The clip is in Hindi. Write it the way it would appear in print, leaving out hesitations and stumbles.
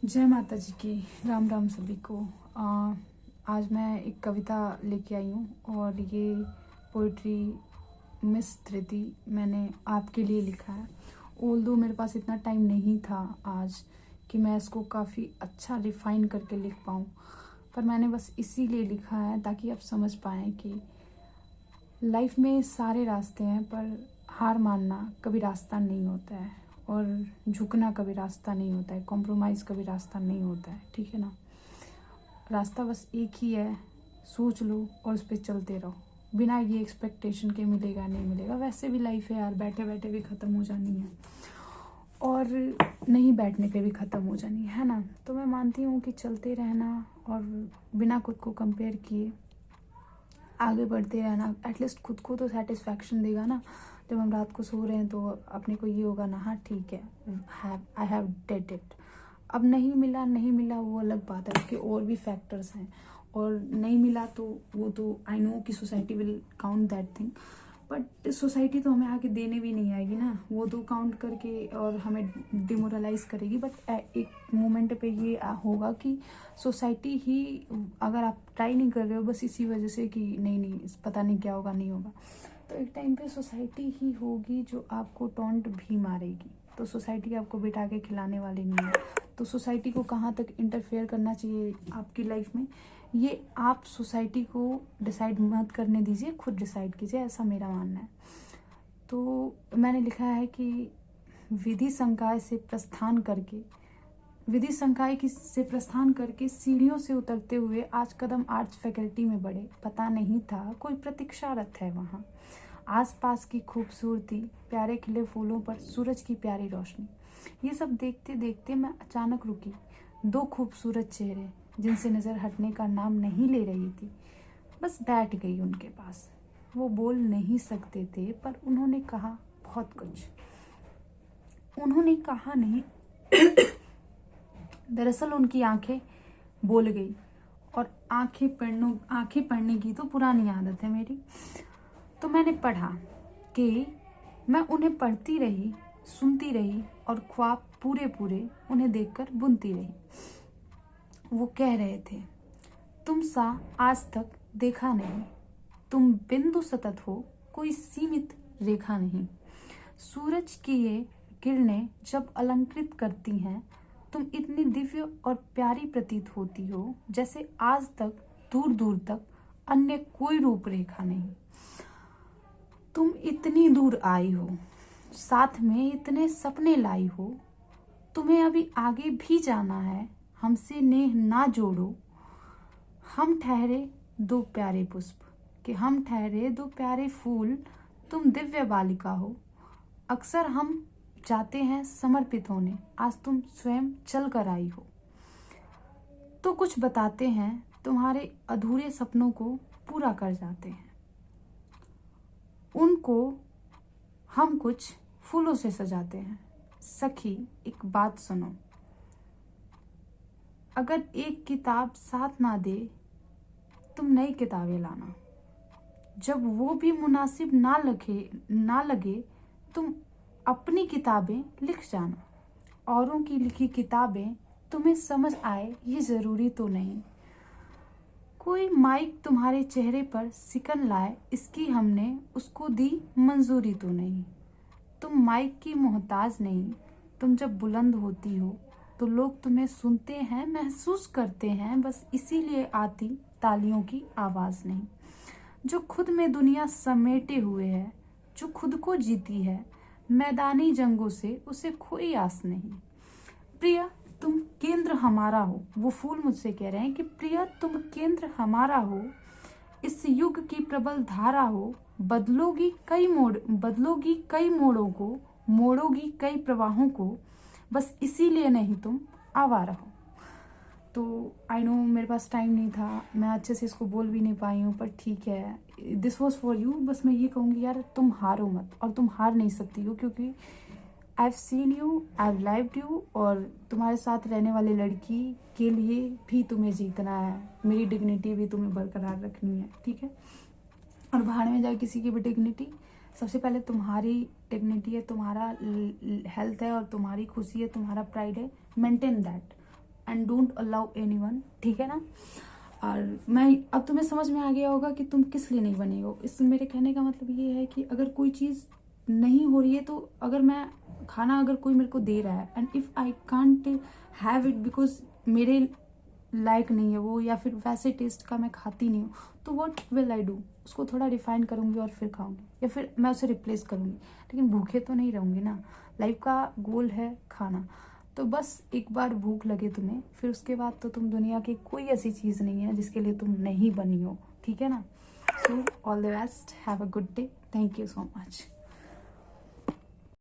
जय माता जी की। राम राम सभी को। आज मैं एक कविता लेके आई हूँ और ये पोइट्री मिस धृति मैंने आपके लिए लिखा है। ऑल्दो मेरे पास इतना टाइम नहीं था आज कि मैं इसको काफ़ी अच्छा रिफाइन करके लिख पाऊँ, पर मैंने बस इसीलिए लिखा है ताकि आप समझ पाएँ कि लाइफ में सारे रास्ते हैं, पर हार मानना कभी रास्ता नहीं होता है और झुकना कभी रास्ता नहीं होता है, कॉम्प्रोमाइज़ कभी रास्ता नहीं होता है। ठीक है ना। रास्ता बस एक ही है, सोच लो और उस पर चलते रहो बिना ये एक्सपेक्टेशन के मिलेगा नहीं मिलेगा। वैसे भी लाइफ है यार, बैठे बैठे भी ख़त्म हो जानी है और नहीं बैठने पे भी ख़त्म हो जानी है ना। तो मैं मानती हूँ कि चलते रहना और बिना खुद को कंपेयर किए आगे बढ़ते रहना एटलीस्ट खुद को तो सेटिस्फैक्शन देगा ना। जब हम रात को सो रहे हैं तो अपने को ये होगा ना, हाँ ठीक है, आई हैव डिड इट। अब नहीं मिला वो अलग बात है, उसके और भी फैक्टर्स हैं और नहीं मिला तो वो तो आई नो कि society will count that thing, but society तो हमें आके देने भी नहीं आएगी ना, वो तो काउंट करके और हमें डिमोरलाइज करेगी। बट एक मोमेंट पे ये होगा कि सोसाइटी ही, अगर आप ट्राई नहीं कर रहे हो बस इसी वजह से कि नहीं पता नहीं क्या होगा नहीं होगा, तो एक टाइम पे सोसाइटी ही होगी जो आपको टॉन्ट भी मारेगी। तो सोसाइटी आपको बिठा के खिलाने वाली नहीं है। तो सोसाइटी को कहाँ तक इंटरफेयर करना चाहिए आपकी लाइफ में, ये आप सोसाइटी को डिसाइड मत करने दीजिए, खुद डिसाइड कीजिए, ऐसा मेरा मानना है। तो मैंने लिखा है कि विधि संकाय से प्रस्थान करके सीढ़ियों से उतरते हुए आज कदम आर्ट्स फैकल्टी में बढ़े। पता नहीं था कोई प्रतीक्षारत है वहाँ। आसपास की खूबसूरती, प्यारे खिले फूलों पर सूरज की प्यारी रोशनी, ये सब देखते देखते मैं अचानक रुकी। दो खूबसूरत चेहरे जिनसे नज़र हटने का नाम नहीं ले रही थी, बस बैठ गई उनके पास। वो बोल नहीं सकते थे पर उन्होंने कहा बहुत कुछ। उन्होंने कहा नहीं दरअसल उनकी आंखें बोल गई। और आंखें पढ़ने की तो पुरानी आदत है मेरी। तो मैंने पढ़ा कि मैं उन्हें पढ़ती रही, सुनती रही और ख्वाब पूरे पूरे उन्हें देखकर बुनती रही। वो कह रहे थे, तुम सा आज तक देखा नहीं, तुम बिंदु सतत हो, कोई सीमित रेखा नहीं। सूरज की ये किरणें जब अलंकृत करती हैं, तुम इतनी दिव्य और प्यारी प्रतीत होती हो जैसे आज तक दूर दूर तक अन्य कोई रूपरेखा नहीं। तुम इतनी दूर आई हो, साथ में इतने सपने लाई हो। तुम्हें अभी आगे भी जाना है, हमसे नेह ना जोड़ो। हम ठहरे दो प्यारे पुष्प कि हम ठहरे दो प्यारे फूल, तुम दिव्य बालिका हो। अक्सर हम जाते हैं समर्पित होने, आज तुम स्वयं चल कर आई हो। तो कुछ बताते हैं, तुम्हारे अधूरे सपनों को पूरा कर जाते हैं। उनको हम कुछ फूलों से सजाते हैं। सखी एक बात सुनो, अगर एक किताब साथ ना दे, तुम नई किताबें लाना। जब वो भी मुनासिब ना लगे, तुम अपनी किताबें लिख जाना। औरों की लिखी किताबें तुम्हें समझ आए ये ज़रूरी तो नहीं। कोई माइक तुम्हारे चेहरे पर सिकन लाए, इसकी हमने उसको दी मंजूरी तो नहीं। तुम माइक की मोहताज नहीं। तुम जब बुलंद होती हो तो लोग तुम्हें सुनते हैं, महसूस करते हैं, बस इसीलिए आती तालियों की आवाज़ नहीं। जो खुद में दुनिया समेटे हुए है, जो खुद को जीती है मैदानी जंगों से, उसे कोई आस नहीं। प्रिया तुम केंद्र हमारा हो, वो फूल मुझसे कह रहे हैं कि प्रिया तुम केंद्र हमारा हो, इस युग की प्रबल धारा हो। बदलोगी कई मोड़ों को, मोड़ोगी कई प्रवाहों को, बस इसीलिए नहीं तुम आवारा हो। तो आई नो मेरे पास टाइम नहीं था, मैं अच्छे से इसको बोल भी नहीं पाई हूँ, पर ठीक है, दिस वॉज फॉर यू। बस मैं ये कहूँगी यार, तुम हारो मत, और तुम हार नहीं सकती हो क्योंकि I have seen you, I have lived you, और तुम्हारे साथ रहने वाली लड़की के लिए भी तुम्हें जीतना है। मेरी डिग्निटी भी तुम्हें बरकरार रखनी है, ठीक है। और बाहर में जाए किसी की भी डिग्निटी, सबसे पहले तुम्हारी डिग्निटी है, तुम्हारा हेल्थ है और तुम्हारी खुशी है, तुम्हारा प्राइड है, maintain that. And don't allow anyone, ठीक है ना। और मैं अब तुम्हें समझ में आ गया होगा कि तुम किस लिए नहीं बने हो। इस मेरे कहने का मतलब ये है कि अगर कोई चीज़ नहीं हो रही है तो अगर मैं खाना अगर कोई मेरे को दे रहा है and if I can't have it because मेरे लायक नहीं है वो, या फिर वैसे टेस्ट का मैं खाती नहीं हूँ, तो व्हाट विल आई डू, उसको थोड़ा रिफाइन करूँगी और फिर खाऊंगी, या फिर मैं उसे रिप्लेस करूँगी, लेकिन भूखे तो नहीं रहूँगी ना। लाइफ का गोल है खाना। तो बस एक बार भूख लगे तुम्हें, फिर उसके बाद तो तुम दुनिया की कोई ऐसी चीज़ नहीं है जिसके लिए तुम नहीं बनी हो, ठीक है ना। So all the best, have a good day, thank you so much.